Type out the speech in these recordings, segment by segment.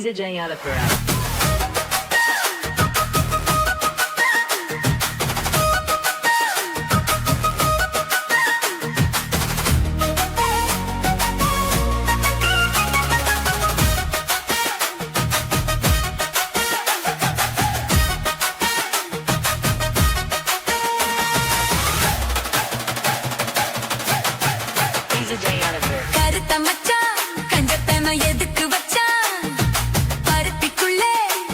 DJ Alapura. கருத்த மச்சான் கஞ்சத்தன எதுக்கு வச்சான் பருத்திக்குள்ளே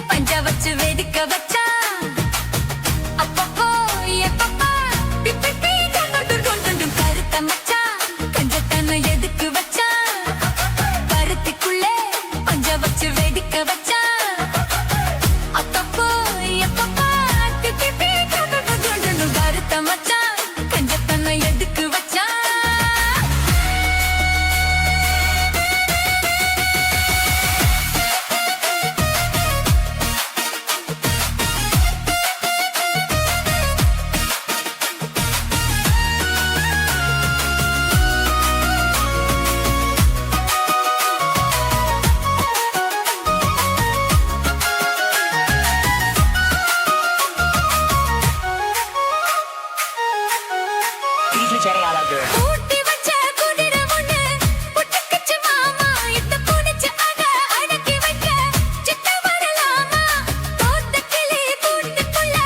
பஞ்ச வச்சு வெடிக்க வச்சான் அப்பப்போ எப்பப்பா பிப்பி கொண்டு கருத்த மச்சான் கஞ்சத்தன எதுக்கு வச்சான் பருத்திக்குள்ளே பஞ்ச வச்சு வெடிக்க வச்சான் அப்பப்போ எப்பப்பா பிப்பி கொண்டு கருத்த மச்சான் கஞ்சத்தன எதுக்கு வச்சான் DJ Alapura. ஊட்டி வச்ச குதிரை ஒண்ணு புட்டுக்குச்சு மாமா இத்த புடிச்சு அத அடக்கி வைக்க சித்த வரலாமா தோட்ட கிளி கூட்டுக்குள்ள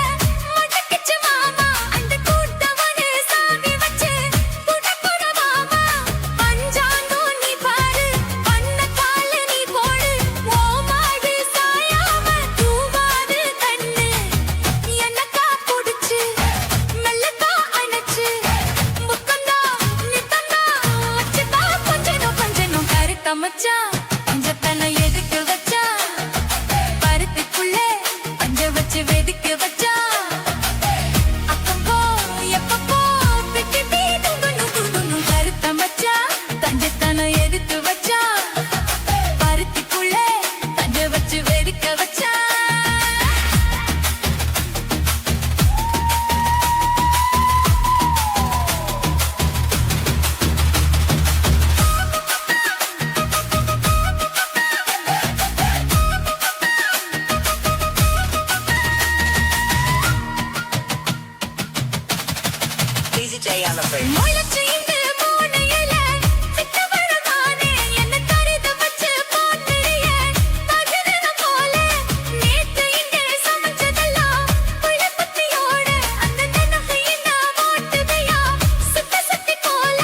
முட்டுக்குச்சு மாமா அந்த கூட்டவனே சாவி வச்சு புடப்புற மாமா பஞ்சாங்கோ நீ பாரு பண்ண கால நீ போடு ஓ மாடு சாயாம தூவாது கண்ணு என்னக்கா புடிச்சு மெல்லக்கா அணைச்சு மச்சான் பஞ்சத்தன எதுக்கு வச்சா பருத்திக்குள்ளே பஞ்ச வச்சு வெடிக்க வச்சா அப்பப்போ எப்பப்போ பிப்பி கருத்த மச்சான் பஞ்சத்தன எதுக்கு வச்சா பருத்திக்குள்ளே பஞ்ச வச்சு வெடிக்க வச்சா DJ Alapura. முயலச்சு இந்த மூணையில சித்தவரமானே என்ன தரித வச்சு போட்டுறிய பகிரன போல நேத்து இங்க சமைச்சதெல்லாம் புளிப்பத்தியோட அந்த நினைவையின ஓட்டுதையா சுத்தி போல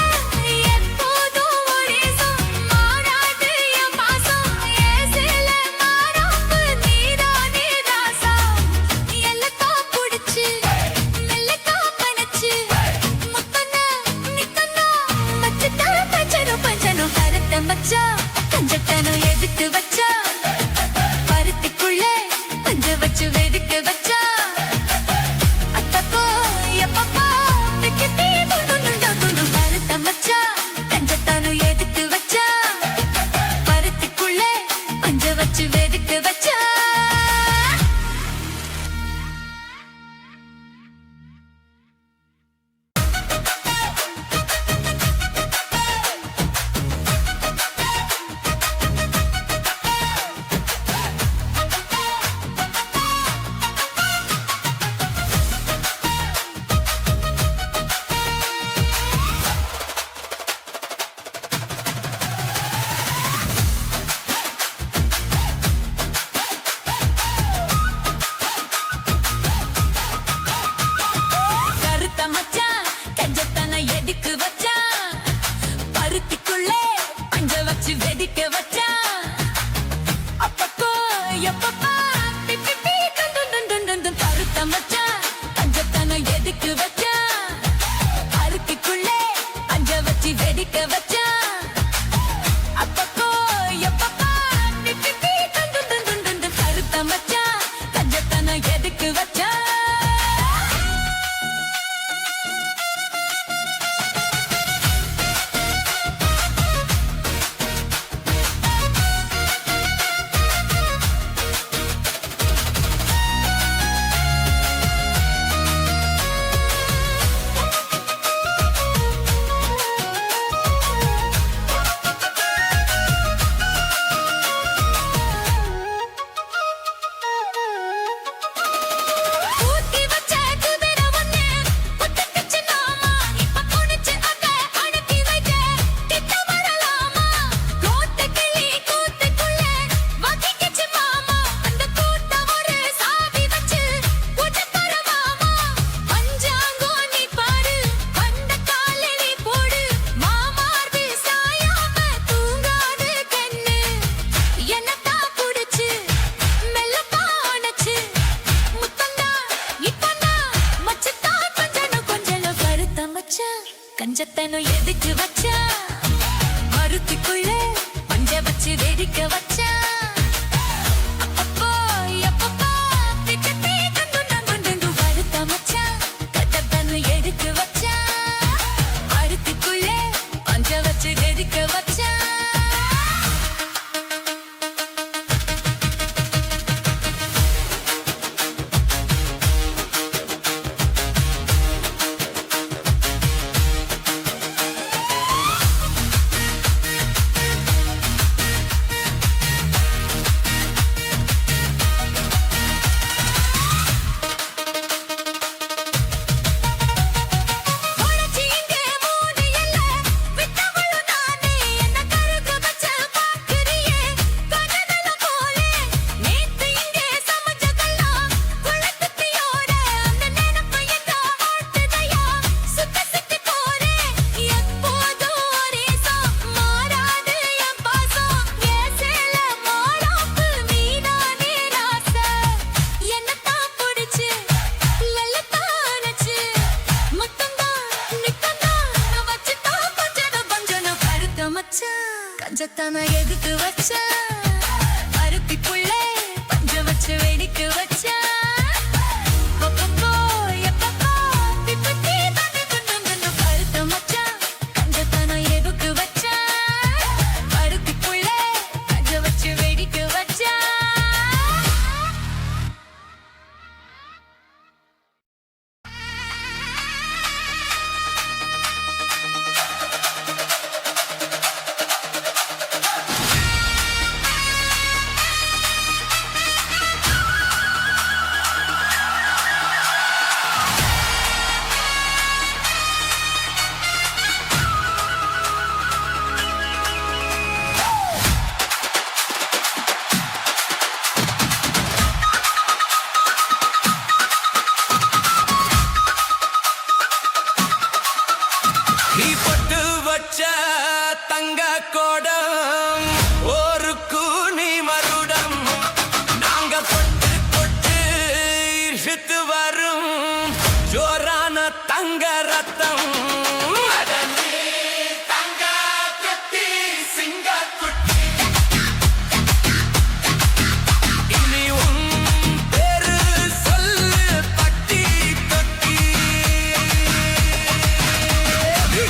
எப்போதும் ஒரே மாறாது என் பாசம் ஏசில மாறாப்பு நீதானே ராசா எல்லக்கா புடிச்சு மெல்லக்கா பனச்சு முத்தன பஞ்சத்தனும் எதுக்கு வச்சா மருத்துக்குள்ள பஞ்ச வச்சு வெடிக்க வச்சா அப்பப்போ எப்பப்போ திட்டத்தை கண்டு நம்பு வருத்த மச்சான் கட்டத்தனும் எதுக்கு வச்சா மருத்துக்குள்ள பஞ்ச வச்சு வெடிக்க வச்சா கஞ்சத்தானா எதுக்கு வச்சா அருப்பி புள்ளே பஞ்ச வச்சு வெடிக்க வச்சா அப்பப்போ எப்பப்போ திப்பத்தி தண்ணி துண்டு பருத்த மச்சான் கஞ்சத்தானா எதுக்கு வச்சா அருப்பி புள்ளே பஞ்ச வச்சு வெடிக்க வச்சா நீ பொட்டு வச்ச தங்க கோடம் ஒரு கூனி மருடம் நாங்க பொட்டு பொட்டு ஈர்த்து வரும் ஜோரான தங்க ரத்தம் தங்க கட்டி சிங்க குட்டி இனி உன் பேரு சொல்லு பட்டி தொட்டி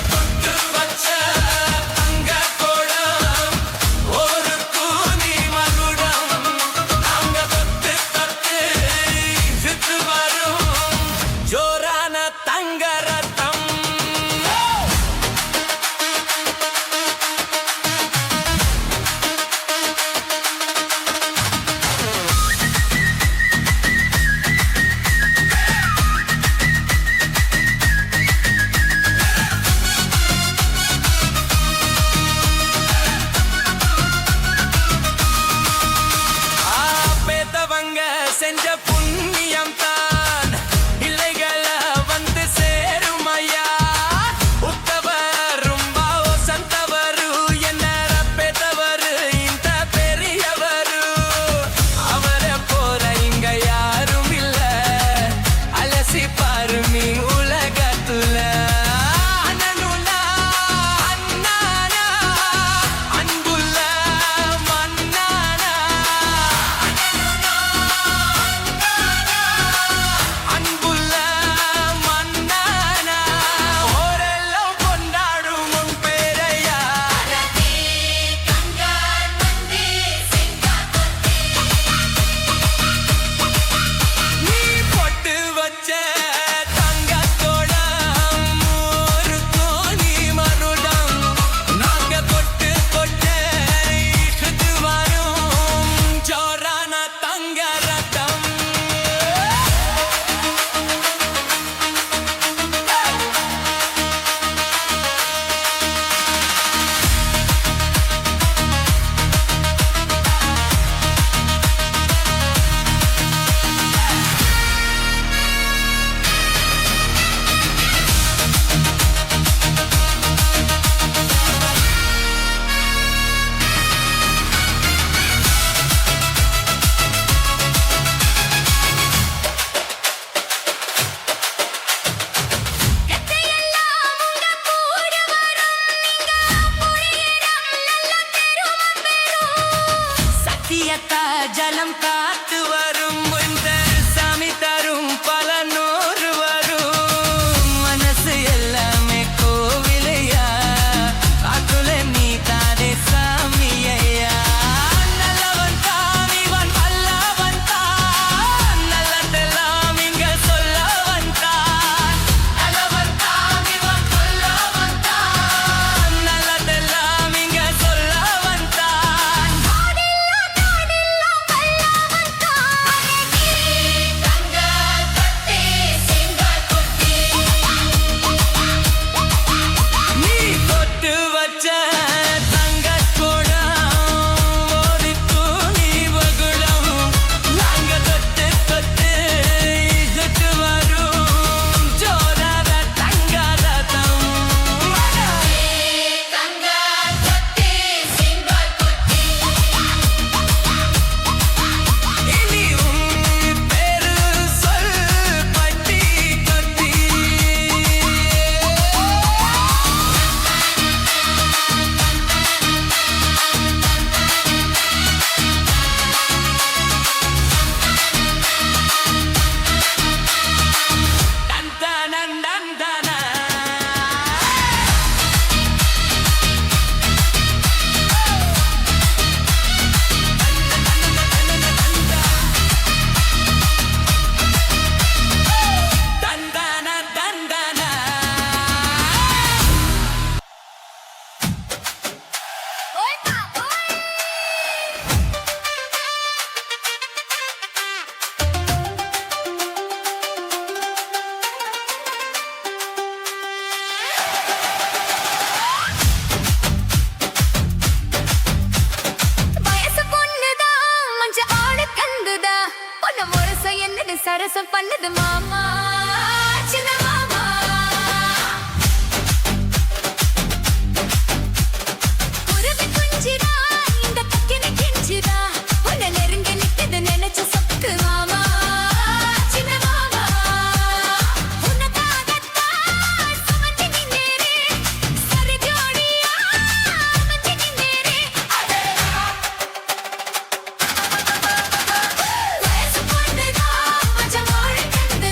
தொட்டு வச்ச தங்க கோடம் ஒரு கூனி மகுடம் நாங்க தொட்டு தொட்டு சுத்து வரும் ஜோரான தங்க ரத்தம் பண்ணது மாமா சின்ன மாமா குருவி குஞ்சிரா இந்த கக்கினி கிஞ்சிரா உன்னை நெருங்க நிக்குது நினைச்ச சொக்கு மாமா சின்ன மாமா உனக்காகத்தான் சுமந்து நின்னேரே சரி ஜோடியா அமைஞ்சு நின்னேரே வயசு பொண்ணுதா மச்ச மோழி கண்டு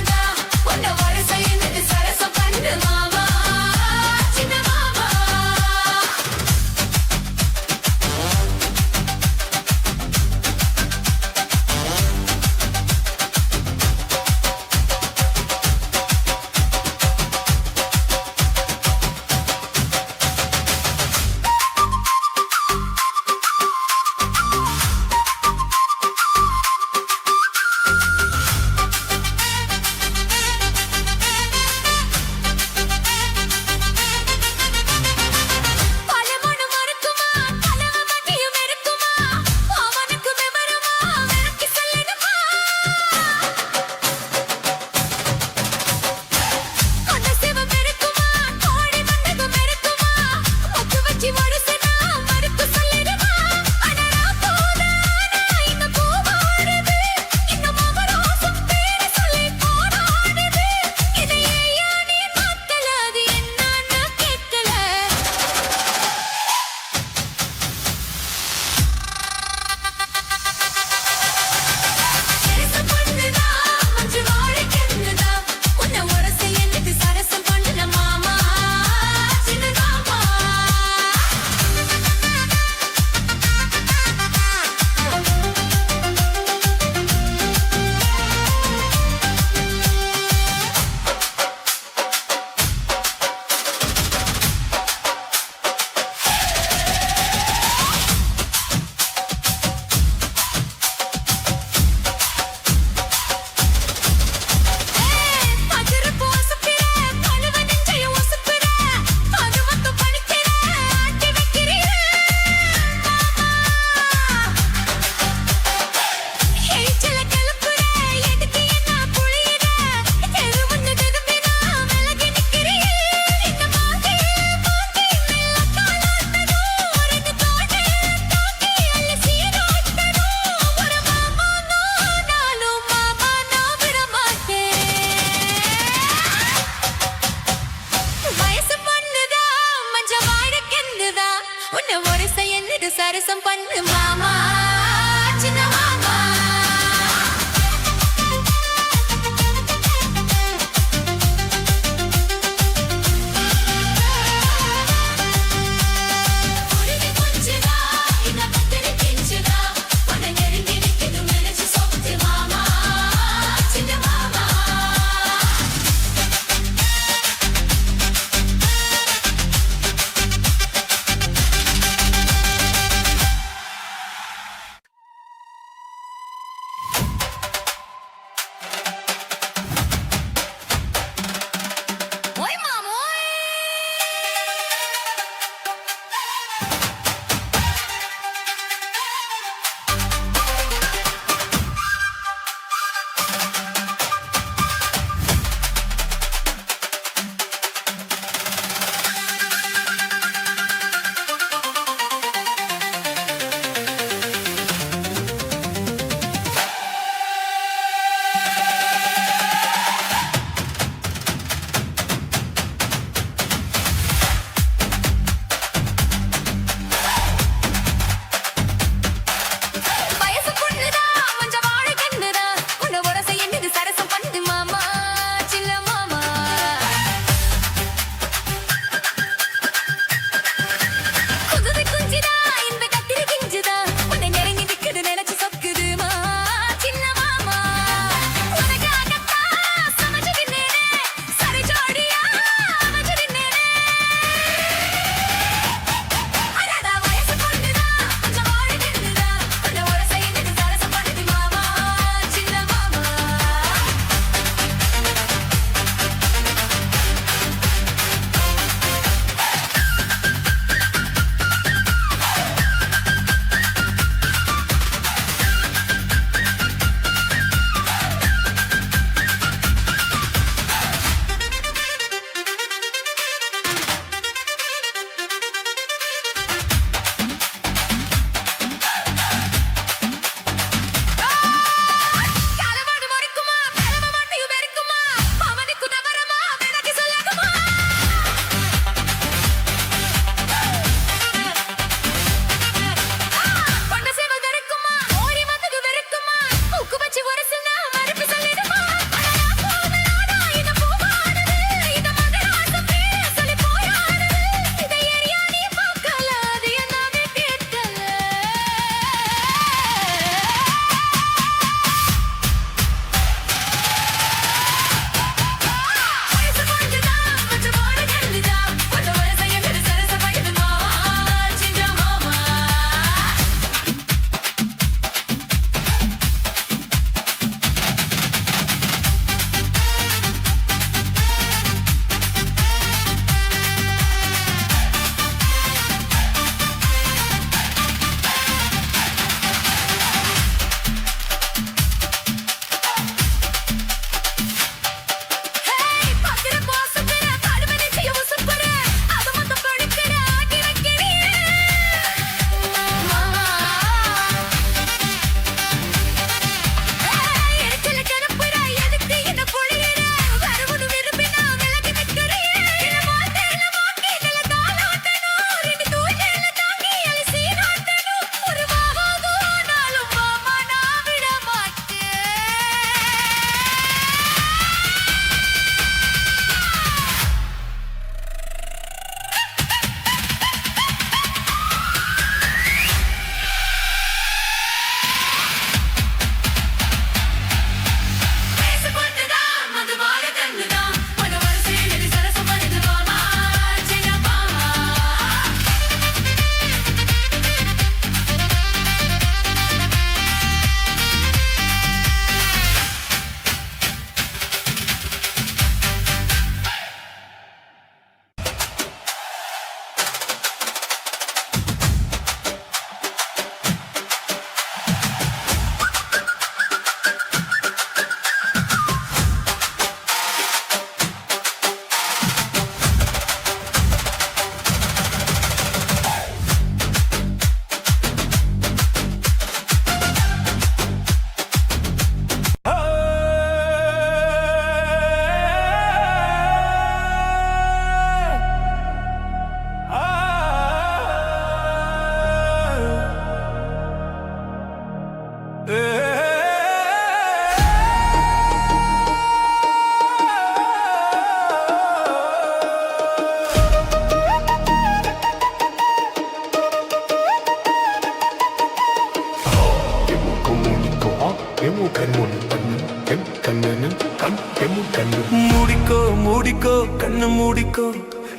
மூடிக்கோ கண்ணு மூடிக்கோ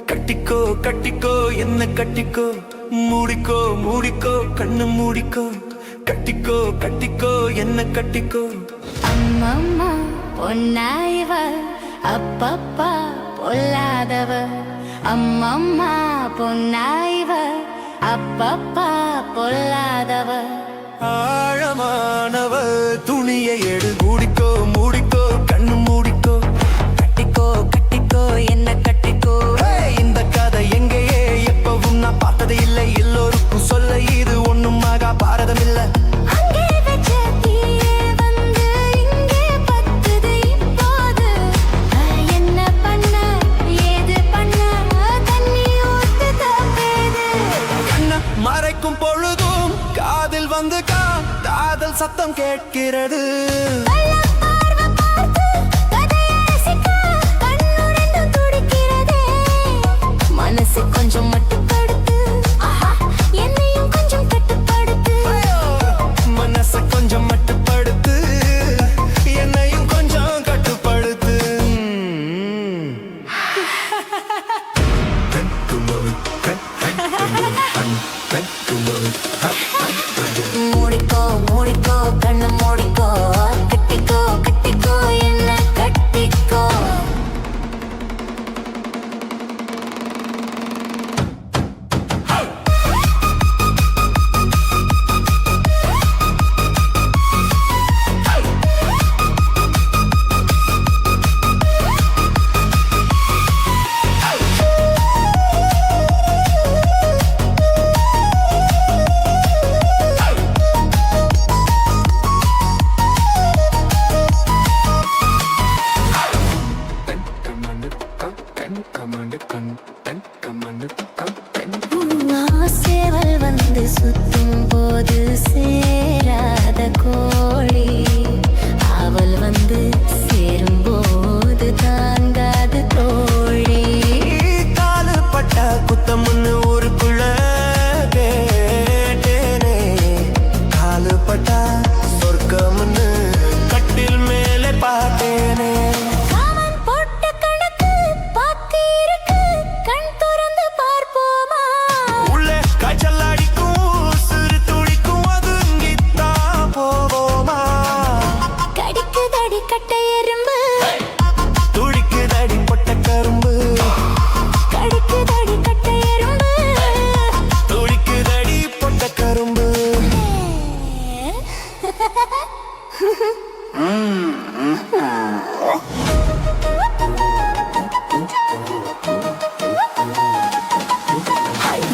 கட்டிக்கோ கட்டிக்கோ என்ன கட்டிக்கோ மூடிக்கோ மூடிக்கோ கண்ணு மூடிக்கோ கட்டிக்கோ கட்டிக்கோ என்ன கட்டிக்கோ அம்மம்மா பொன்னாயிவ அப்பப்பா பொல்லாதவ அம்மம்மா பொன்னாயிவ அப்பப்பா பொல்லாதவ ஆழமானவ துணியை எடு மூடிக்கோ மூடிக்கோ கண்ணு மூடிக்கோ கட்டிக்கோ கட்டிக்கோ என்ன கட்டிக்கோ இந்த கதை எங்கேயே எப்பவும் நான் பார்த்தது இல்லை எல்லோருக்கும் சொல்ல இது ஒண்ணும் ஆகா பாரதம் இல்ல அங்கே வச்ச தீயே வந்து இங்கே பத்துது இப்போது என்ன பண்ண ஏது பண்ண தண்ணி ஊத்து தப்பேது கண்ண மறைக்கும் பொழுதும் காதில் வந்து காதல் சத்தம் கேட்கிறது கள்ளப் பார்வை பார்த்து கதையை ரசிக்க கண்ணு ரெண்டும் துடிக்கிறதே. மனசு கொஞ்சம் மட்டுப்படுத்து என்னையும் கொஞ்சம் கட்டுப்படுத்து மனச கொஞ்சம் மட்டுப்படுத்து என்னையும் கொஞ்சம் கட்டுப்படுத்து மூடிக்கோ மூடிக்கோ கண்ணு மூடிக்கோ கட்டிக்கோ கட்டிக்கோ என்ன கட்டிக்கோ சேவல் வந்து சுத்தும் போது சேராத கோழி அவள் வந்து சேரும் போது தாங்காது தோழி காலு பட்ட குத்தம்னு ஊருக்குள்ள கேட்டேனே காலு பட்டா சொர்க்கம்னு கட்டில் மேலே பார்த்தேனே காமன் போட்ட கணக்கு பாத்திருக்கு கண் திறந்து பார்ப்போமா உள்ளே காய்ச்சல் அடிக்கும் சிறு துளிக்கும் ஒதுங்கித்தான் போவோமா கடிக்குதடி கட்டை எறும்பு துடிக்குதடி பொட்ட கரும்பு கடிக்குதடி கட்டை எறும்பு துடிக்குதடி பொட்ட கரும்பு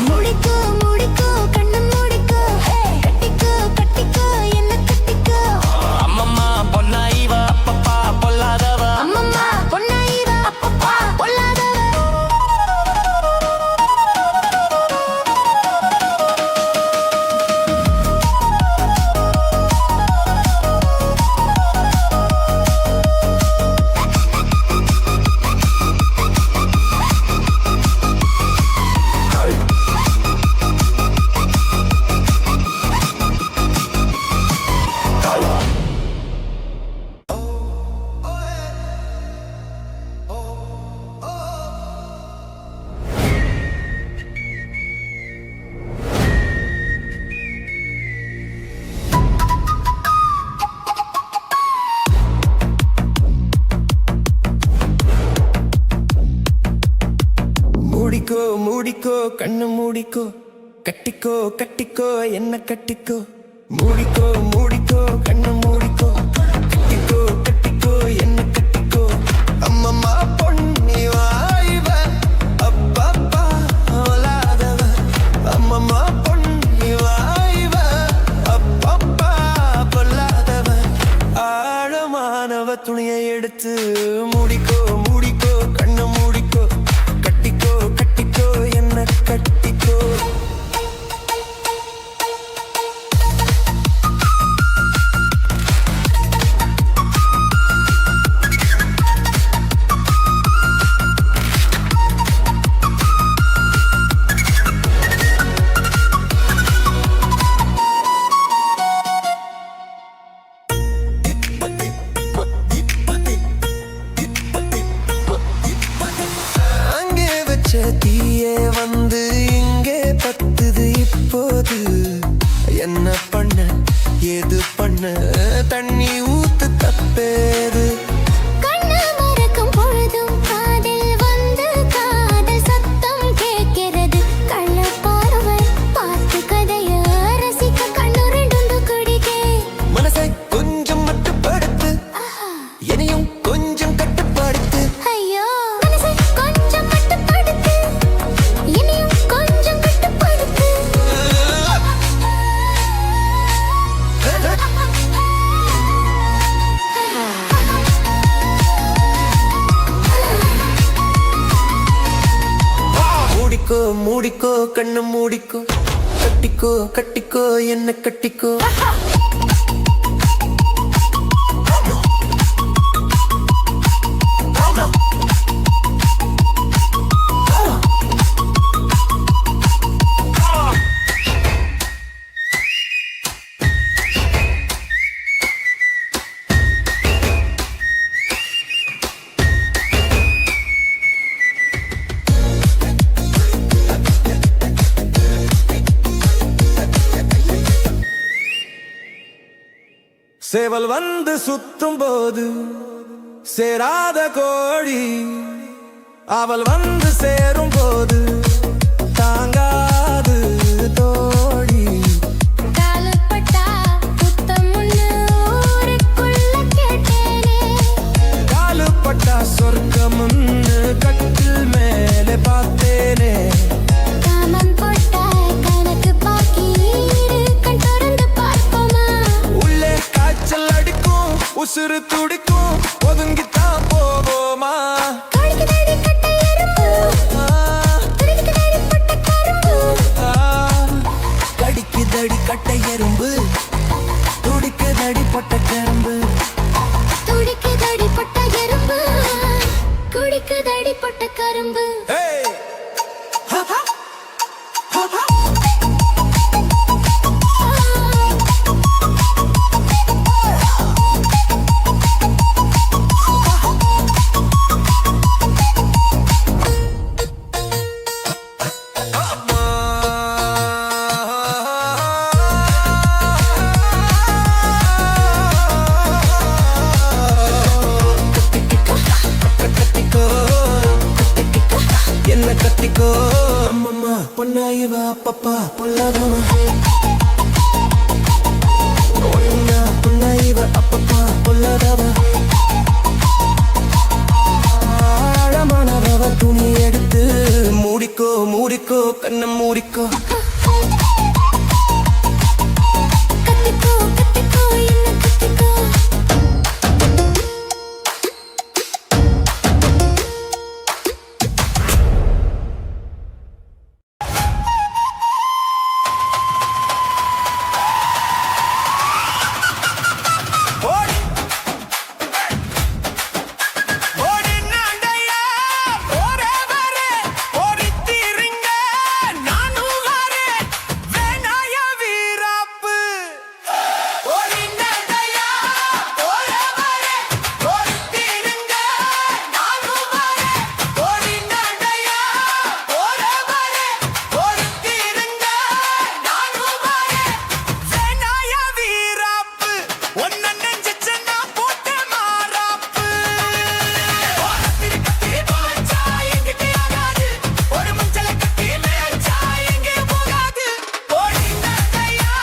மூடிக்கோ மூடிக்கோ கண்ணு மூடிக்கோ கட்டிக்கோ கட்டிக்கோ என்ன கட்டிக்கோ அம்மம்மா பொன்னா இவ அப்பப்பா பொல்லாதவ அம்மம்மா பொன்னாயிவ அப்பப்பா பொல்லாதவ மூடிக்கோ மூடிக்கோ கண்ணு மூடிக்கோ கட்டிக்கோ கட்டிக்கோ என்ன கட்டிக்கோ மூடிக்கோ மூடிக்கோ கண்ணு மூடிக்கோ கட்டிக்கோ கட்டிக்கோ என்ன கட்டிக்கோ அம்மம்மா பொன்னி வாய்வ அப்பப்பா வளாதவ அம்மம்மா பொன்னி வாய்வ அப்பப்பா பொல்லாதவ ஆழமானவ துணியை எடுத்து மூடிக்கோ மூடிக்கோ கண்ணு மூடிக்கோ கட்டிக்கோ கட்டிக்கோ என்ன கட்டிக்கோ தீயே வந்து இங்கே பத்துது இப்போது. என்ன பண்ண ஏது பண்ண தண்ணி ஊத்து தப்பேது. கண்ணு மறக்கும் பொழுதும் காதில் வந்து காதல் சத்தம் கேட்கிறது. கள்ள பார்வை பார்த்து கதைய ரசிக்க கண்ணு ரெண்டு குடிக்கே. மனசை கொஞ்சம் மட்டுப்படுத்து, என்னையும் கொஞ்சம் கட்டுப்படுத்து. ஐயோ மனசை கொஞ்சம் மட்டுப்படுத்து, இனியும் கொஞ்சம் கட்டுப்படுத்து. மூடிக்கோ மூடிக்கோ கண்ணு மூடிக்கோ, கட்டிக்கோ கட்டிக்கோ என்ன கட்டிக்கோ. சேவல் வந்து சுத்தும் போது சேராத கோழி, அவள் வந்து சேரும் போது தாங்காது தோழி. காலப்பட்டா புத்தம் ஒண்ணு ஊருக்குள்ள கேட்டேனே. காலுப்பட்டா சொர்க்கம்னு கட்டில் மேலே பார்த்தேனே. காமம் போட்டா கணக்கு பாக்கி கண் திறந்து பார்ப்போமா. உள்ளே காய்ச்சல் அடிக்கும் உசுறு துடிக்கும் ஒதுங்கித்தான் போவோமா. கடிக்குதடி கட்டை எறும்பு, கடிக்குதடி பட்ட கரும்பு. கடிக்குதடி கட்டை எறும்பு, துடிக்குதடி பொட்ட கரும்பு. துடிக்குதடி பட்ட எறும்பு, குடிக்குதடி பட்ட கரும்பு. Hey! Ha ha! Ha ha! என்ன கட்டிக்கோ அம்மம்மா பொன்னாயிவா அப்பப்பா பொல்லாதவா. ஒன்னா பொன்னாயிவ அப்பப்பா பொல்லாதவா. ஆழமானவ துணி எடுத்து மூடிக்கோ மூடிக்கோ கண்ணை மூடிக்கோ. கத்திக்கோ கத்திக்கோ என்ன கத்திக்கோ. ஓடி ஓடி நடையா ஒரே வரே ஓடித்தீரிங்க நானும் வரே வேணாய வீராப்பு. ஓடி நடையா ஒரே வரே ஓடித்தீரிங்க நானும் வரே. ஓடி நடையா ஒரே வரே ஓடித்தீரிங்க நானும் வரே வேணாய வீராப்பு. ஒன்ன நெஞ்சிச்சனா போட்டே மாறாப்பு. வானத்திரி கத்தி பாய்ச்சா எங்கிட்டே ஆகாது, ஒரு மஞ்சள கட்டி மேய்ச்சா எங்கே போகாது. ஓடி நடையா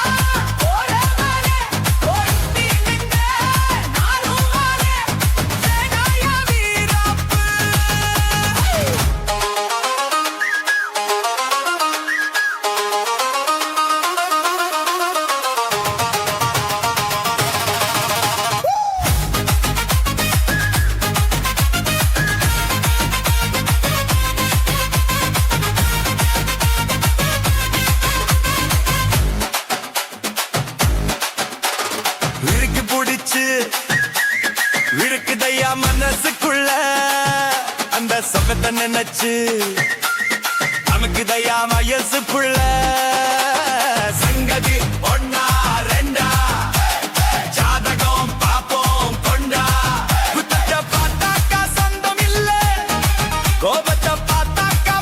ஓரே வரே ஓடி நின்ற நானும் வரே வேணாய வீராப்பு. விருக்கு புடிச்சு விருக்குதையா மனசுக்குள்ள அந்த சொகத்தை நினைச்சு நமக்குதையா வயசுக்குள்ள. சங்கதி ஒன்னா ரெண்டா ஜாதகம் பாப்போம் கொண்டா. குத்தத்தை பார்த்தாக்கா சொந்தம் இல்ல, கோபத்தை பார்த்தாக்கா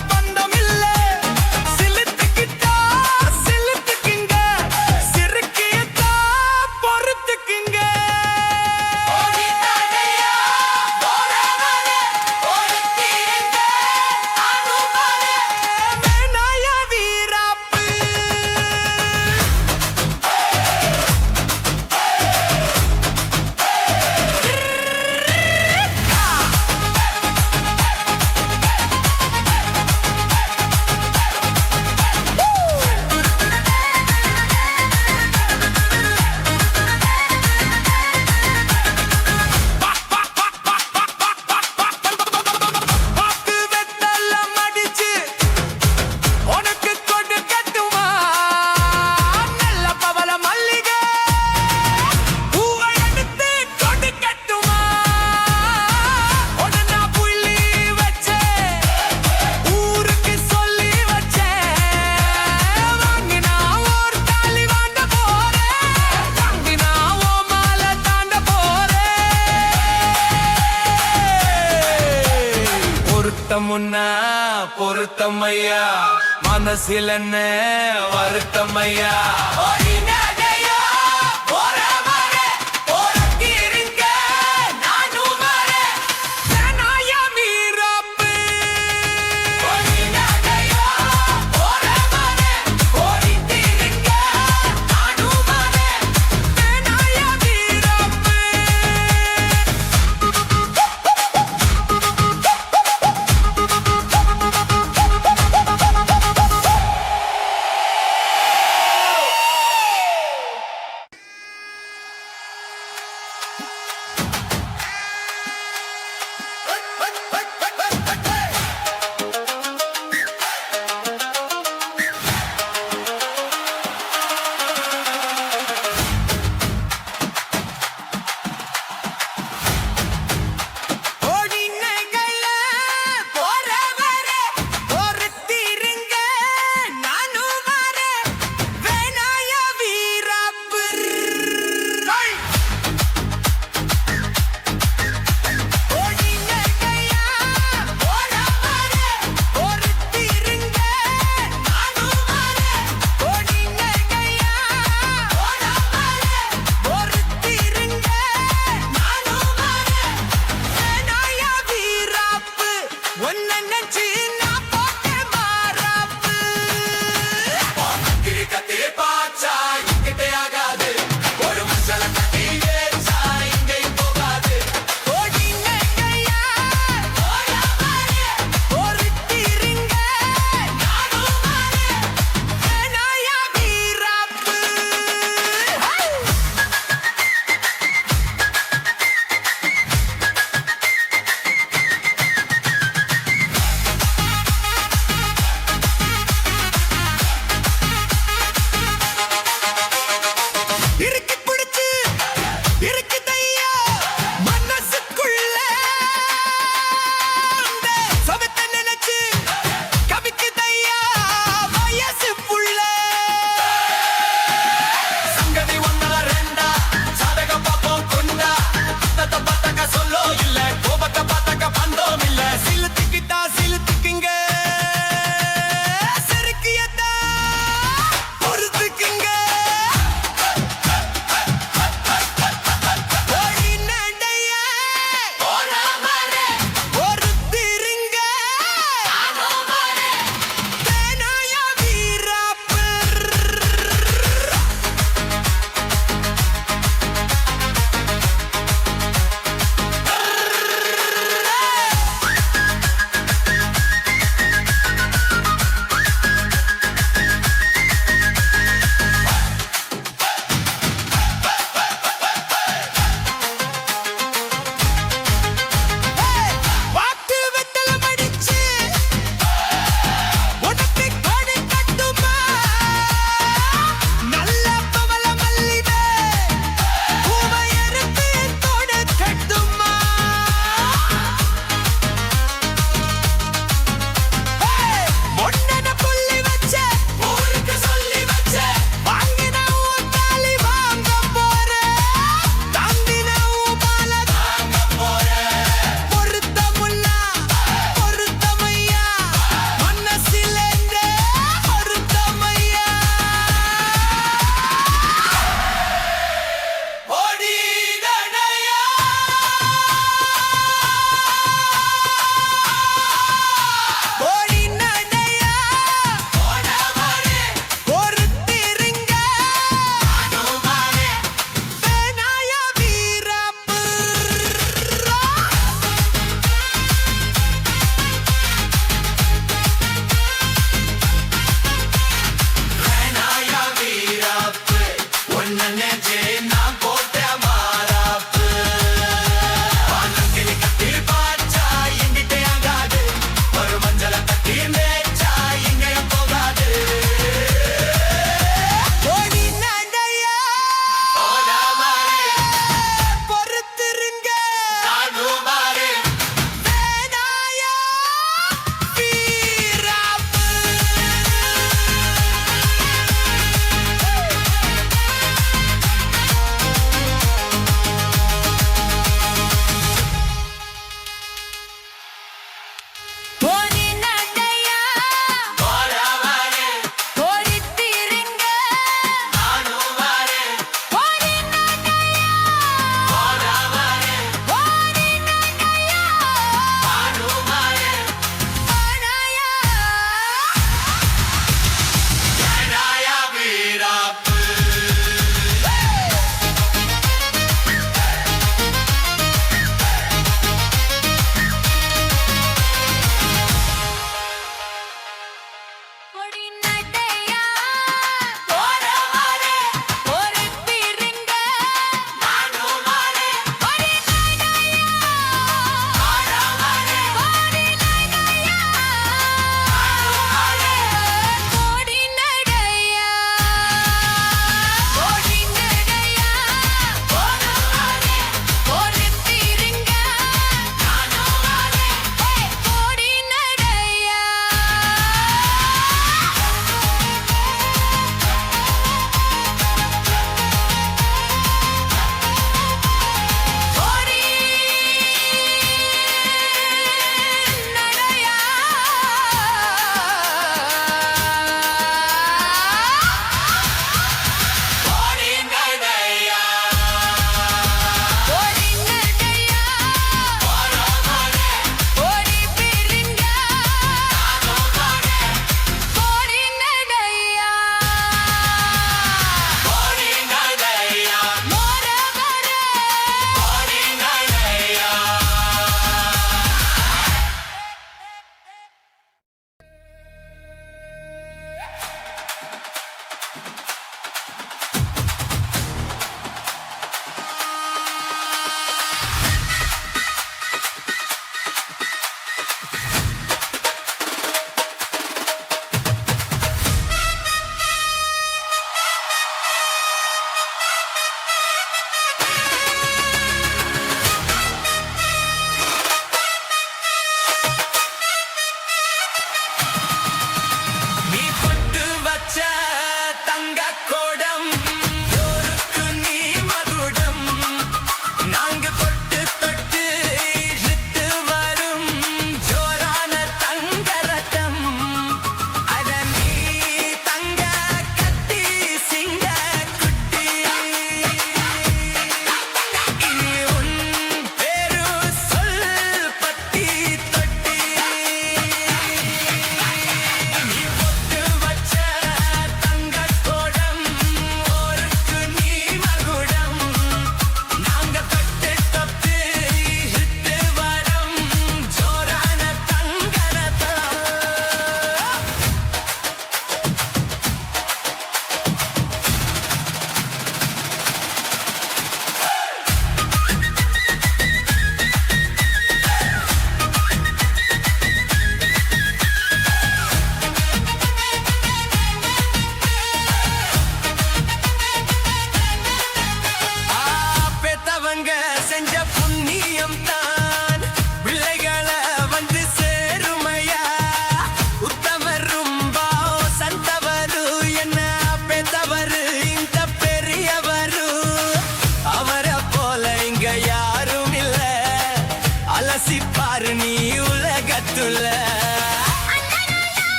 உன்ன பொருத்தமையா மனசில் என்ன வருத்தமையா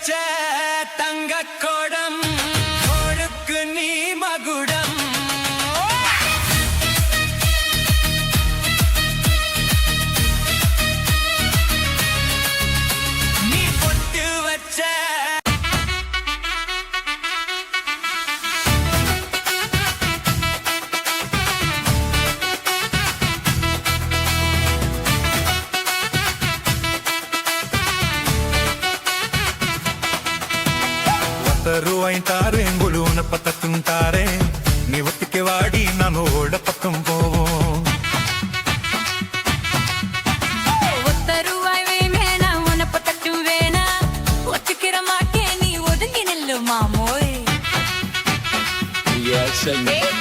வச்ச தங்க கோடம் கோடுக்கு நீ மகுடம் நீ பொட்டு வச்ச రూపాయి తారే గులున పతకుంటారే నీ ఒత్తికి వాడి నన్ను ఓడ పక్కం పోవో ஒத்தருவாய் வேணா உனப்ப தட்டு வேணா ஒத்துக்கிற மாட்டே நீ ஒதுங்கி நில்லு மாமோய்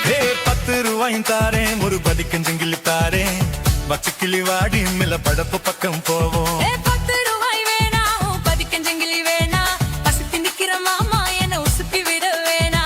ஹே 10 ரூபாய் தாரே ஒரு பதிக்கஞ்சங்கிலி தாரே வச்சுக்கிளி வாடி மில படப்பு பக்கம் போவோம் 10 ரூபாய் வேணா பதிக்கஞ்சங்கிலி வேணா பசித்து நிக்கிற மாமா என்ன உசுப்பி விட வேணா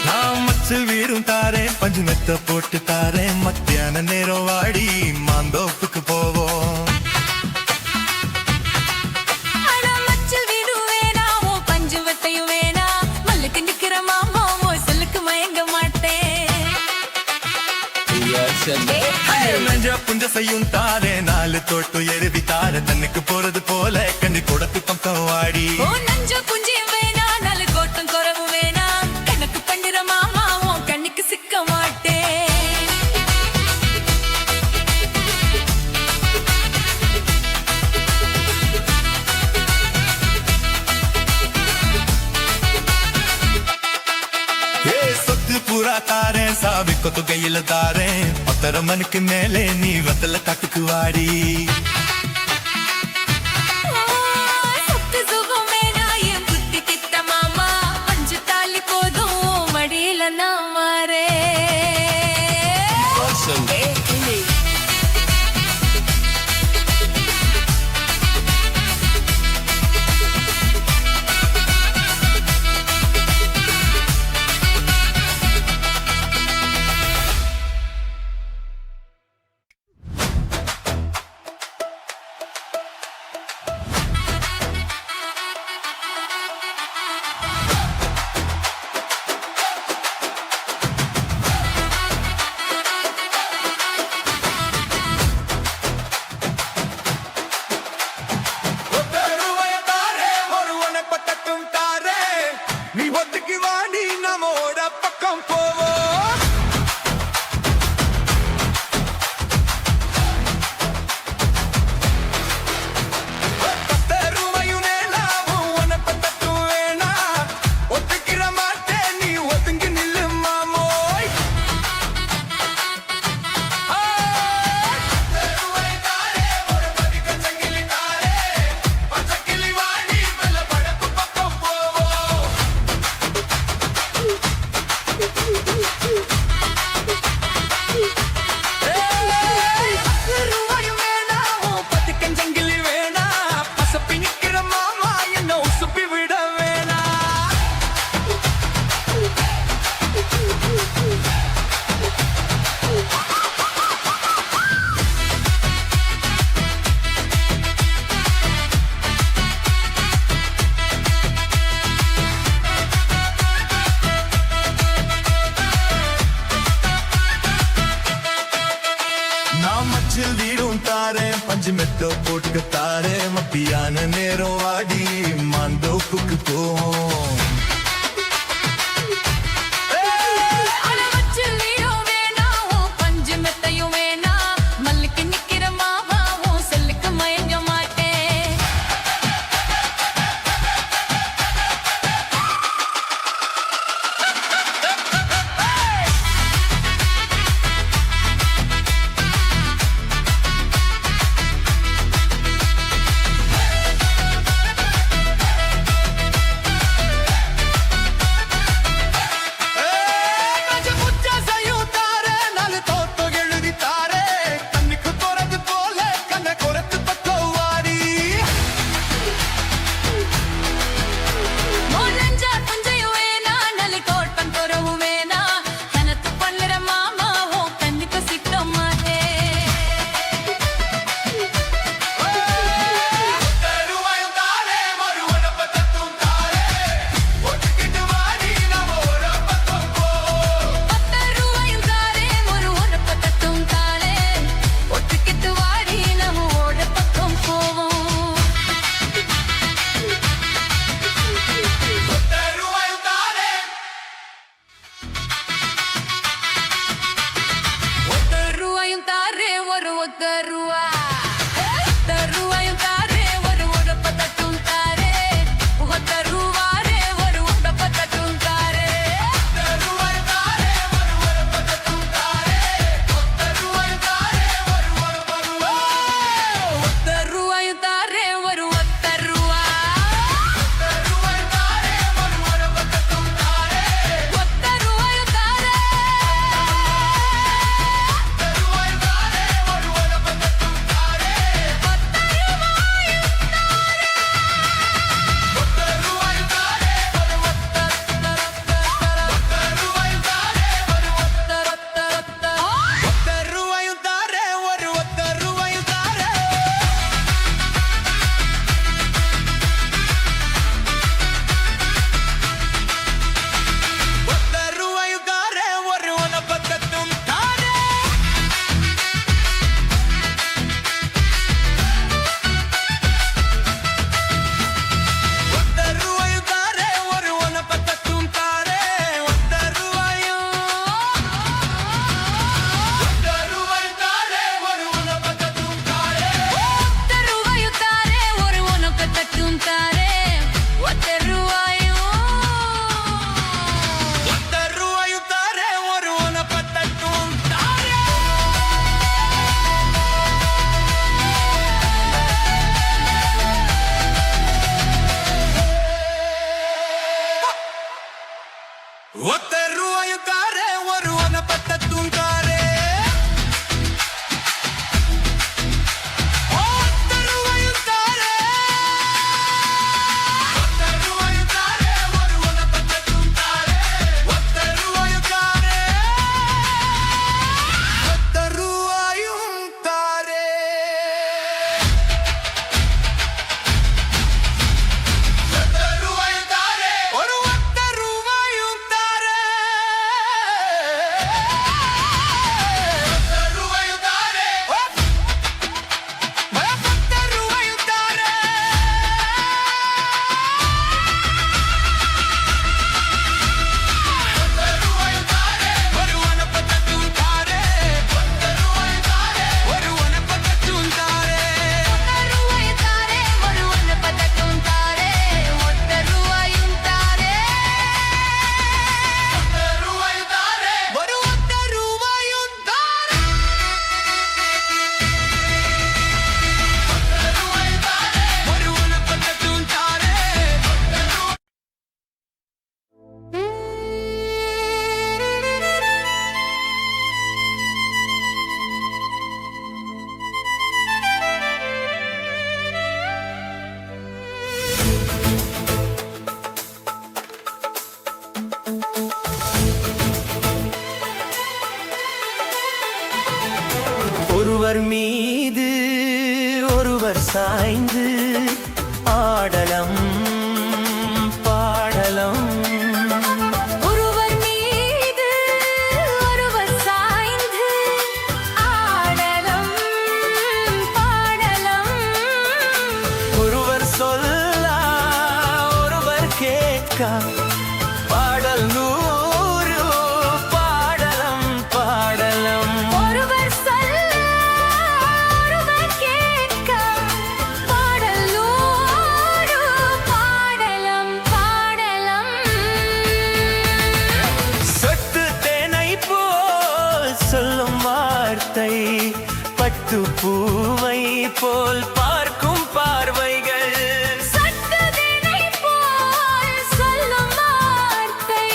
நான் மச்சல் வீரும் தாரே பஞ்சு மெத்த போட்டு தாரே மத்தியான நேரம் வாடி மாந்தோப்புக்கு போவோம் ஆனா மச்சல் வீடு வேணா உன் பஞ்சு வெத்தையும் வேணா மல்லுக்கு நிக்கிற மாமா உன் சொல்லுக்கு மயங்க மாட்டேன் நெஞ்ச புஞ்ச செய்யும் தாரே 4 தோட்டு எருவி தாரே தன்னுக்கு போறது போல கண்ணி கொடுத்து பக்கம் வாடி உன் நஞ்ச புஞ்சியும் வேணா நாலு கோட்டம் குறவு வேணா கணக்கு பண்ணிற மாமா உன் கண்ணுக்கு சிக்க மாட்டேன் ஏ சொத்து பூரா தாரே சாவி கொத்து கையில தாரே 10 மணிக்கு மேலே நீ வத்தல காட்டுக்கு வாடி சொத்து சுகம் வேணா என் புத்தி கிட்ட மாமா பஞ்சு தாலி போதும் மடியில நான் மாறே நீ ஒத்துக்கு வாடி நம்மோட பக்கம் போவோம் பஞ்சு மெத்த போட்டு தாரே மத்தியான நேரம் வாடி மாந்தோப்புக்கு போவோம் சாய்ந்து ஆடலம் பாடலம் ஒருவர் மீது ஒருவர் சாய்ந்து ஆடலம் பாடலம் ஒருவர் சொல்ல ஒருவர் கேட்க பாடல் நூறு பாடலம் பாடலம் ஒருவர் சொல்ல ஒருவர் கேட்க பாடல் நூறு பாடலம் பாடலம் சொட்டு தேனை போல் சொல்லும் வார்த்தை பட்டு பூவை போல் பார்க்கும் பார்வைகள் சட்டதினை போல் சொல்லும் வார்த்தை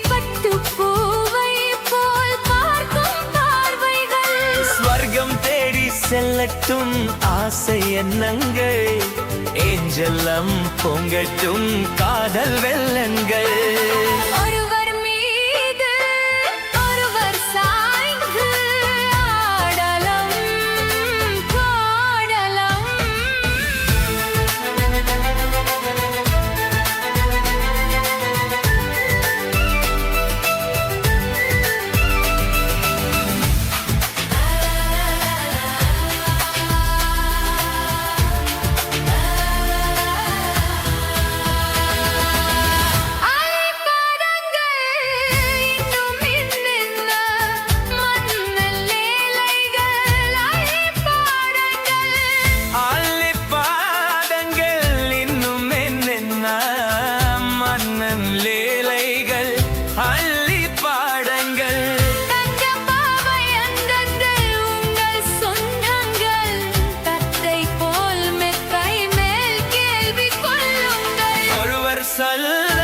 பட்டு பூவை போல் பார்க்கும் பார்வைகள் ஸ்வர்க்கம் தேடி செல்லட்டும் ஆசை எண்ணங்கள் ஏஞ்சலம் பொங்கட்டும் காதல் வெள்ளங்கள் ஒருவர் மீது ஒருவர் சாய்ந்து ஆடலம் பாடலம் அலைபாதங்கள் இன்னும் என்னென்ன மன்னல் லேலைகள் அலைபாதங்கள் ஆலை பாதங்கள் இன்னும் என்னென்ன மன்னன் லேலைகள் அள்ளி பாடங்கள் தங்கப்பாவை அந்தந்து உங்கள் சொந்தங்கள் தத்தை போல் மெத்தை மேல் கேள்வி கொள்ளுங்கள் ஒருவர் சொல்ல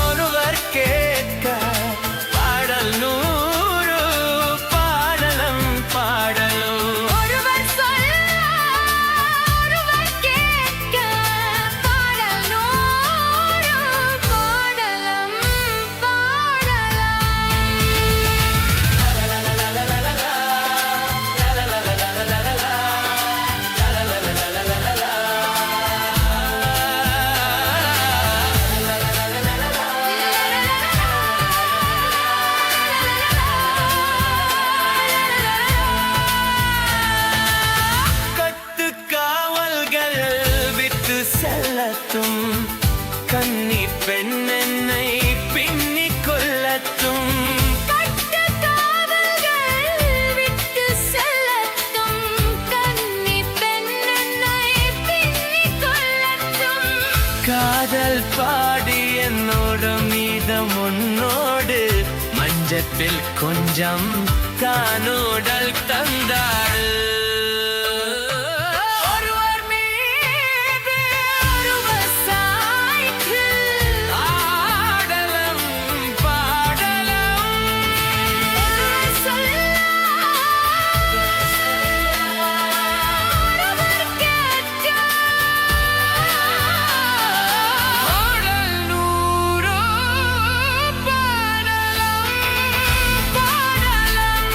ஒருவர் கேட்க பாடல் நூறு பாடலம் பாடலும் ஒருவர் சொல்ல ஒருவர் கேட்க பாடல் நூறு பாடலம் பாடலம் கட்டு காவல்கள் விட்டு செல்லட்டும் கன்னி பெண் என்னை பின்னிக் கொள்ளட்டும் கட்டு காவல்கள் விட்டு செல்லட்டும் கன்னி பெண் என்னை பின்னிக் கொள்ளட்டும் காதல் பாடி என்னோட மீதம் உன்னோடு மஞ்சத்தில் கொஞ்சம் காணோடல் தந்தாடு ஒருவர் மீது ஒருவர் சாய்ந்து ஆடலம் பாடலம் ஒருவர் சொல்ல ஒருவர் கேட்க பாடல் நூறு பாடலம் பாடலம்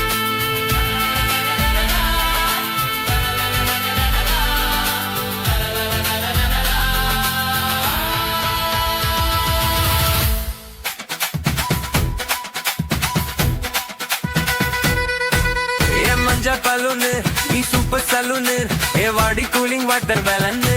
என் மஞ்ச பலூனு நீ சூப்பர் சலூனு ஏ வாடி கூலிங் வாட்டர் பேலன்னு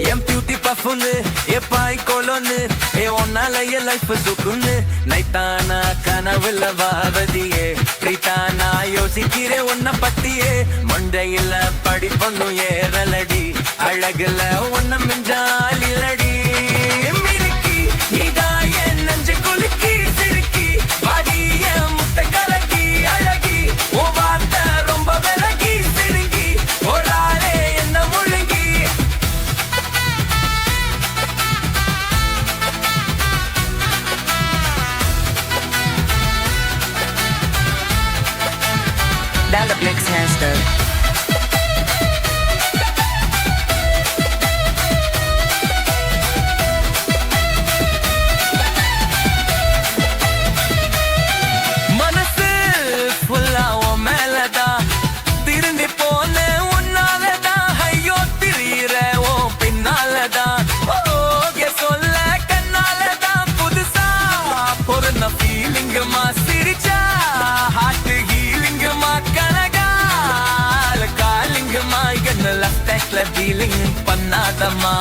என் பியூட்டி பஃபுன்னு ஏ பாய் கோலோன்னு ஏ ஒன்னால ஏ லைஃப் சுக்குன்னு நைட்டானா கனவுல வாவதியே பிரீத்தானா யோசிக்கிறே உன்ன பத்தியே மண்டையில படி பொண்ணும் ஏறலடி அழகுல ஒன்ன மிஞ்சால் இல்லடி மிருக்கி நீதான் என் நெஞ்சு குலுக்கி சிறுக்கி வாடிய முட்டை கலக்கி அழகி ஓ வார்த்தை ரொம்ப விலகி சிறுங்கி ஓடாலே என்ன முழுங்கி Dalda Blix hairstyle. டீலிங் பண்ணாதம்மா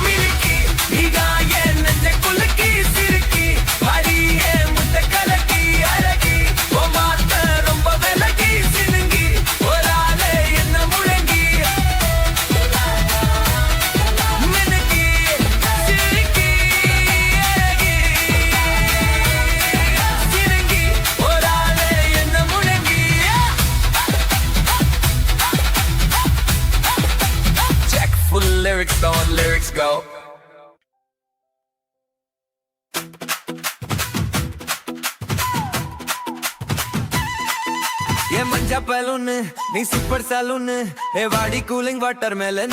மில்கி நீதான் என் நெஞ்ச குலுக்கி சிறுக்கி அடியே முத்த கலக்கி அழகி ஓ மாத்த ரொம்ப விலகி சினுங்கி ஒரு ஆளே என்ன முழங்கி மினுக்கி சிறுக்கி அழகி சினுங்கி ஒரு ஆளே என்ன முழங்கி Check full lyrics on lyrics go ये मंजा बैलून नी सुपर सैलून ए वाडी कूलिंग वाटरमेलन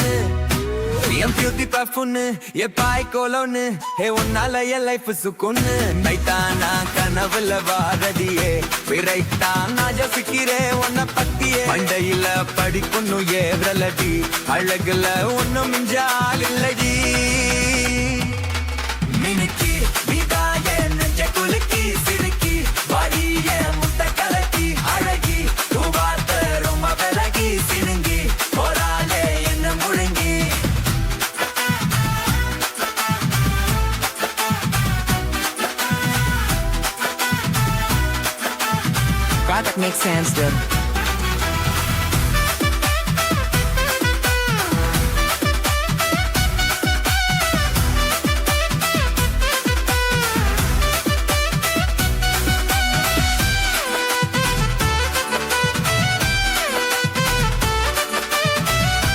एम ब्यूटी परफ्यूम ये पाई कोलोन हे उन्नाல என் லைஃப் சுக்குன் நைட்டானா கனவுல வாரடியே விரைட்டா நான் ஜபிக்கிறே உன்னை பத்தியே மண்டையில படிப்புன்னு ஏவரலடி அழகுல ஒன்னும் மிஞ்சால் இல்லடி மினுக்கி நீதாயே நெஞ்ச குலுக்கி சிறுக்கி வாடியே முத்த கலக்கி அழகி தூவாத்த ரொம்ப விலகி சினுங்கி போராளே என்ன முழங்கி Product makes sense, dude.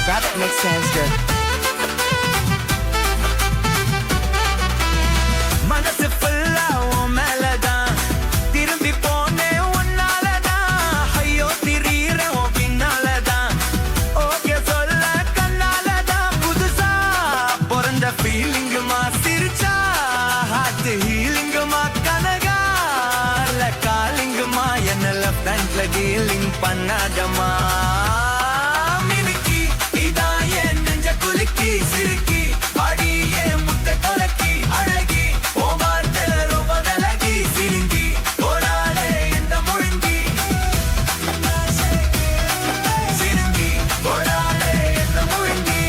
Product makes sense, dude. மனசு ஃபுல்லா உன் மேலதான் திரும்பி போனேன் உன்னாலதான் ஐயோ திரீர உன் பின்னாலதான் ஓகே சொல்ல கண்ணாலதான் புதுசா பிறந்த ஃபீலிங்குமா சிரிச்சா ஹார்ட் ஹீலிங்குமா கனகால காலிங்குமா என்ன லெஃப்ட் ஹேண்ட்ல டீலிங் பண்ணாதமா மினுக்கி இதான் என் நெஞ்ச குலுக்கி சிறுக்கி அடியே முத்த கொலக்கி அழகி ஓ வார்த்தை ரொம்ப விலகி சிறுங்கி போராளே என்ன முழுங்கி சிறுங்கி போராளே என்ன முழுங்கி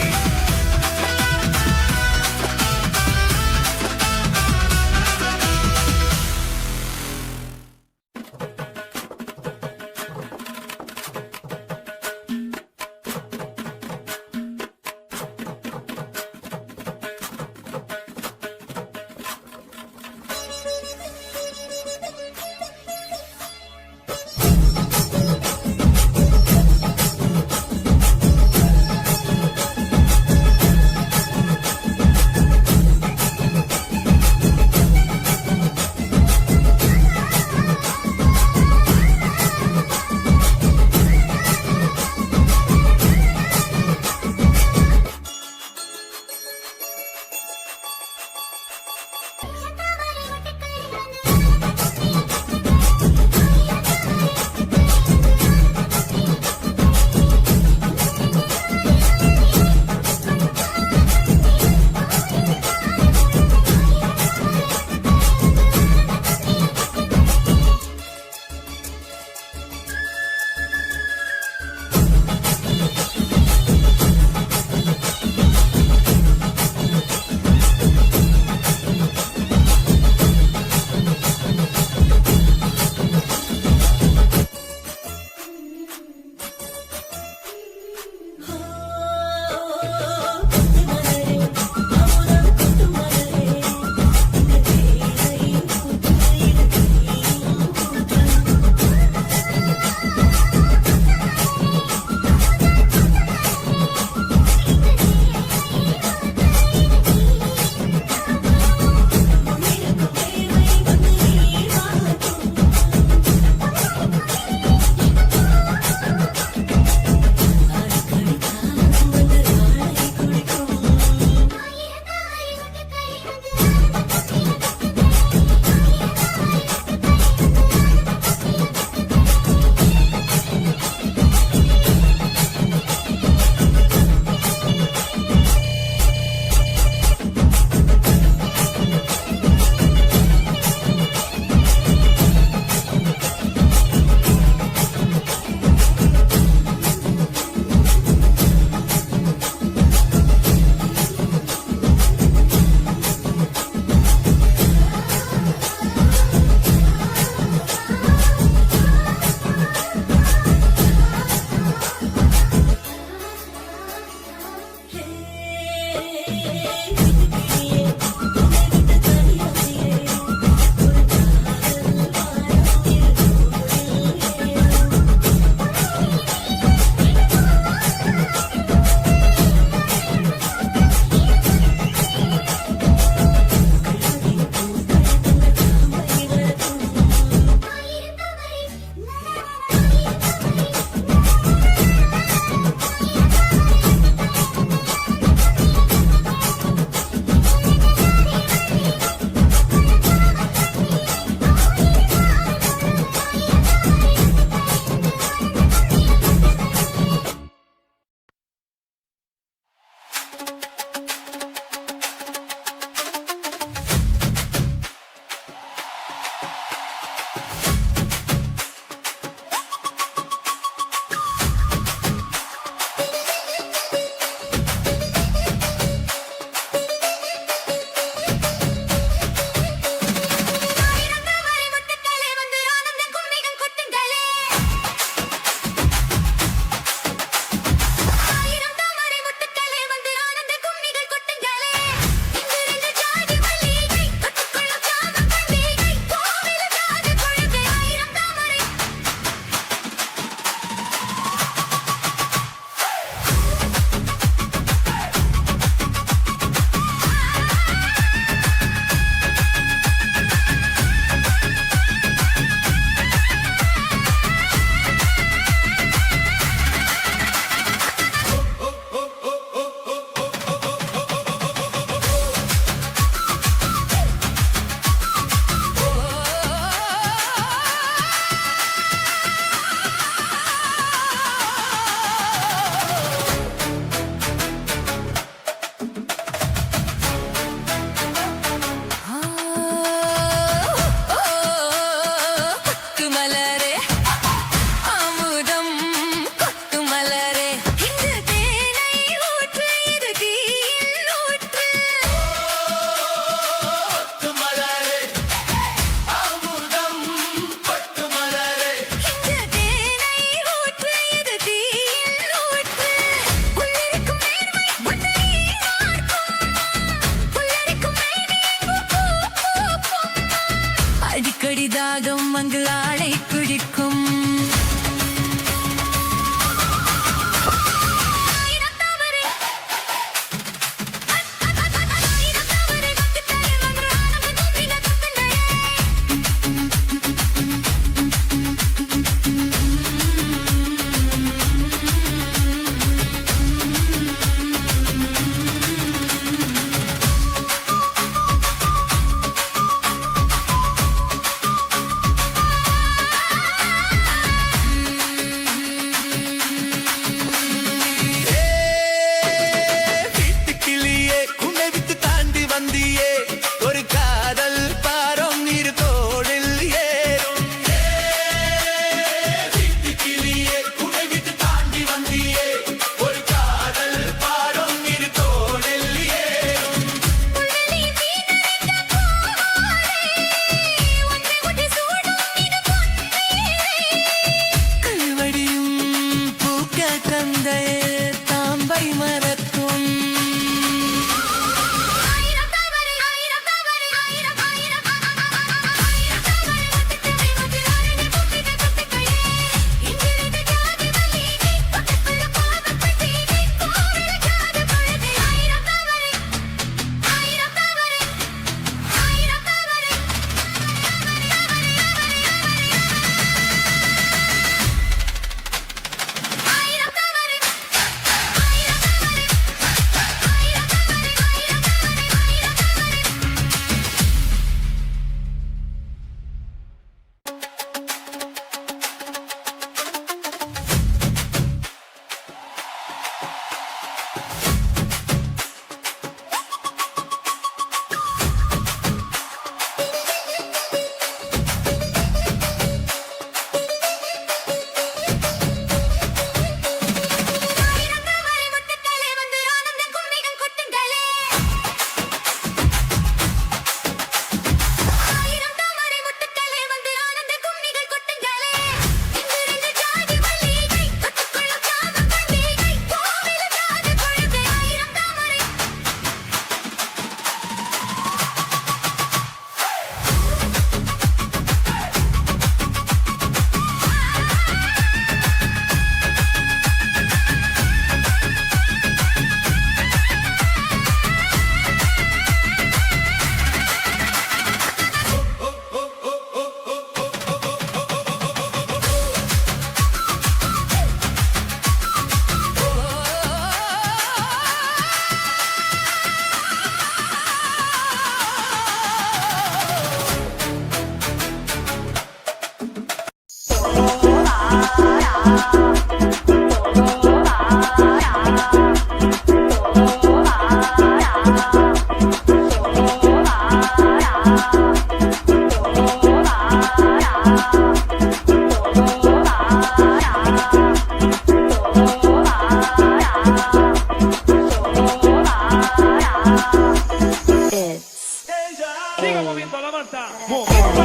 Siga moviendo la manta. Moviendo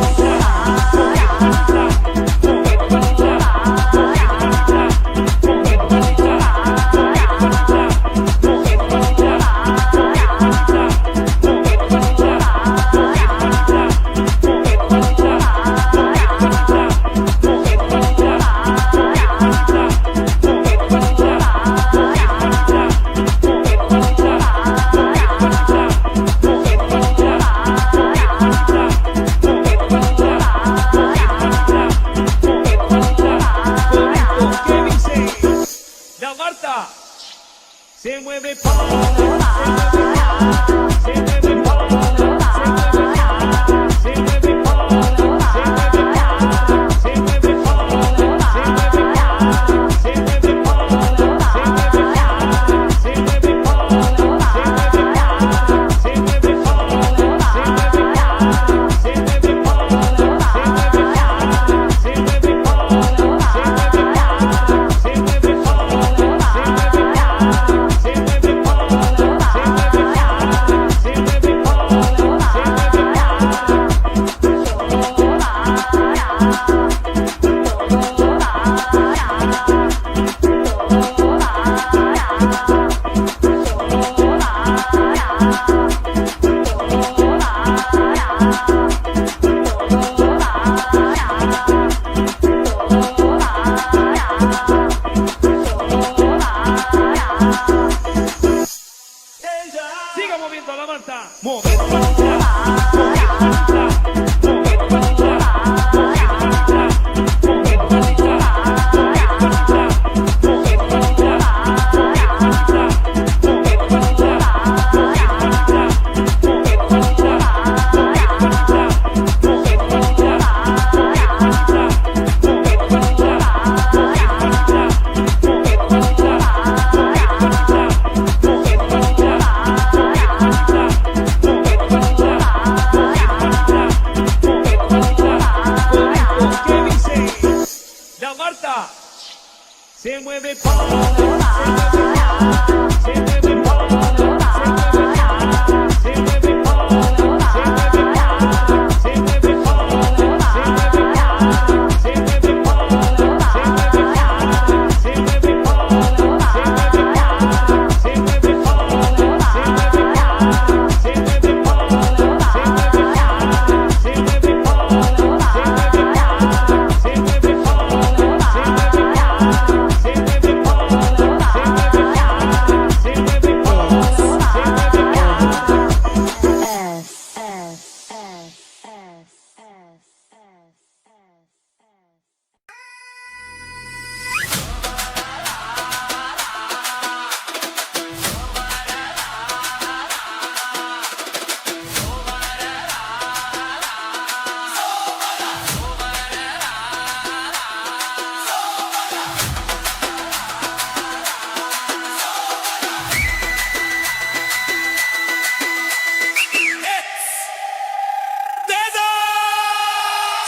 la Marta se mueve Siga moviendo la manta. La Marta se mueve se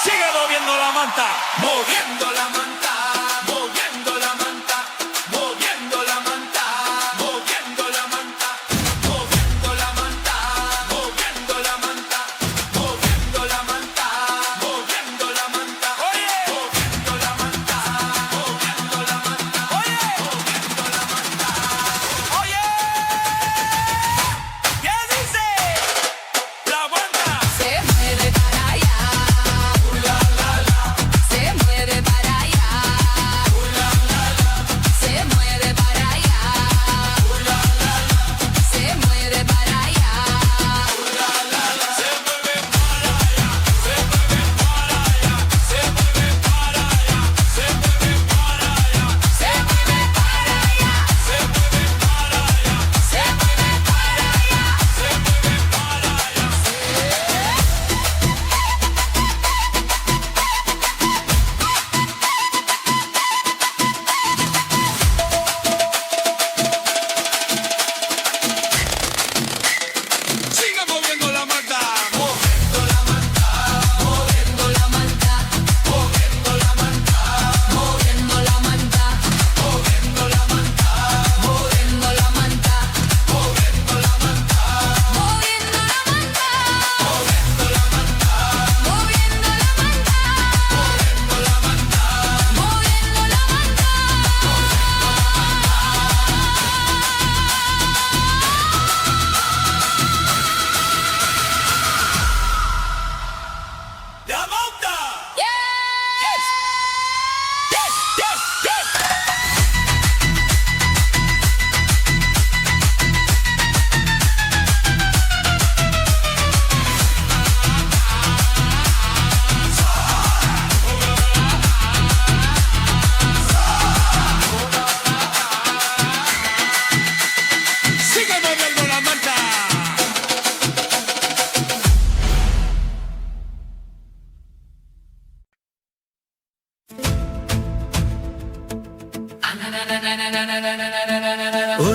Sigue moviendo la manta, moviendo la manta, moviendo la manta, moviendo la manta, moviendo la manta, moviendo la manta, moviendo la manta, moviendo la manta, moviendo la manta, oye, moviendo la manta, moviendo la manta, oye, moviendo la manta, oye, ¿qué dice? La manta Se mueve para allá, se mueve para allá.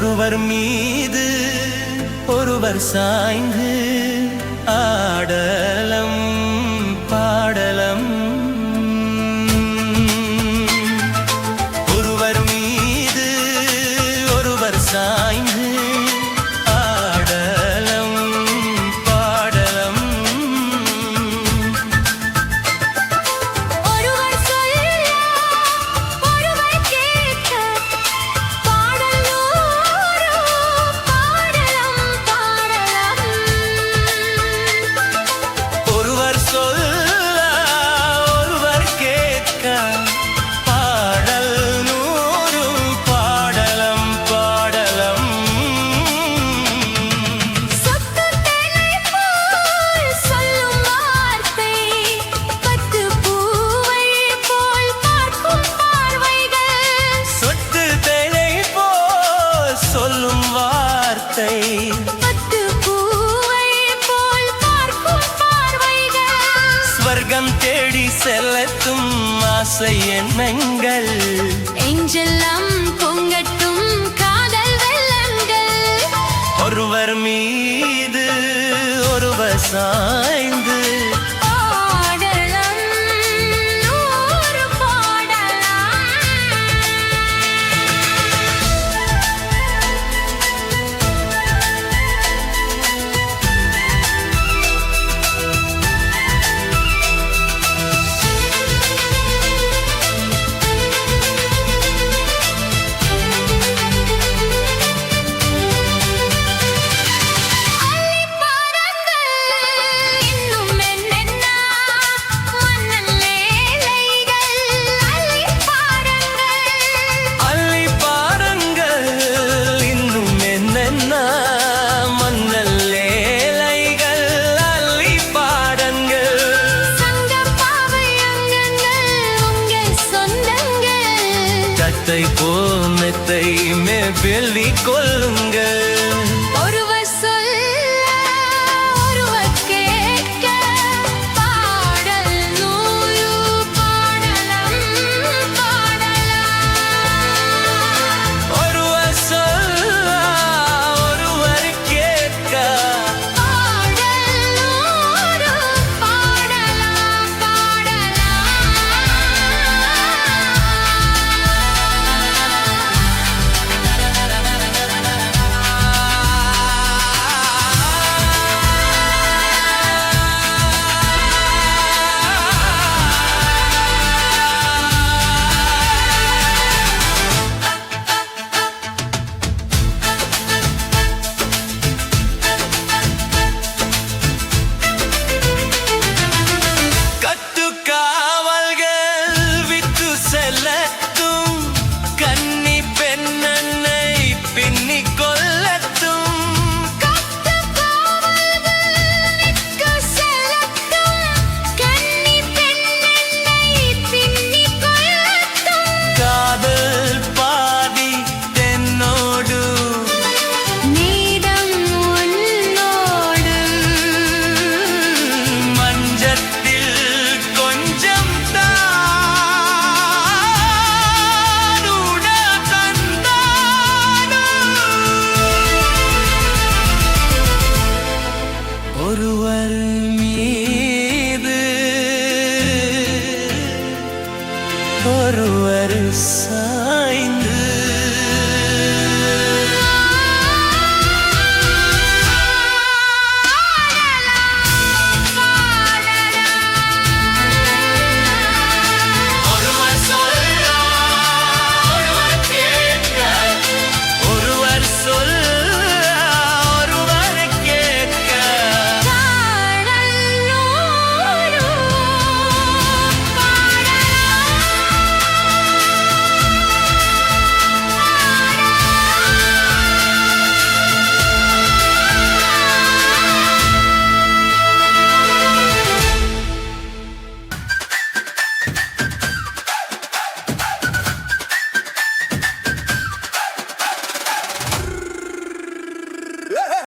ஒருவர் மீது ஒருவர் சாய்ந்து ஆடலம் பாடலம் ஒருவர் மீது ஒருவர் சாய்ந்து ஆடலம் பாடலம் ஒருவர் சொல்ல ஒருவர் கேட்க பாடல் நூறு பாடலம் பாடலம் ஒருவர் சொல்ல ஒருவர் கேட்க பாடல் நூறு பாடலம் பாடலம் சொத்து தேனை போல் சொல்லும் வார்த்தை பத்து பூவை போல் பார்க்கும் பார்வைகள் சொட்டு தேனை போல் சொல்லும் வார்த்தை பத்து பூவை போல் பார்க்கும் பார்வைகள் ஸ்வர்க்கம் தேடி செல்லத்தும் ஆசை எண்ணங்கள் எஞ்செல்லாம் பொங்கட்டும்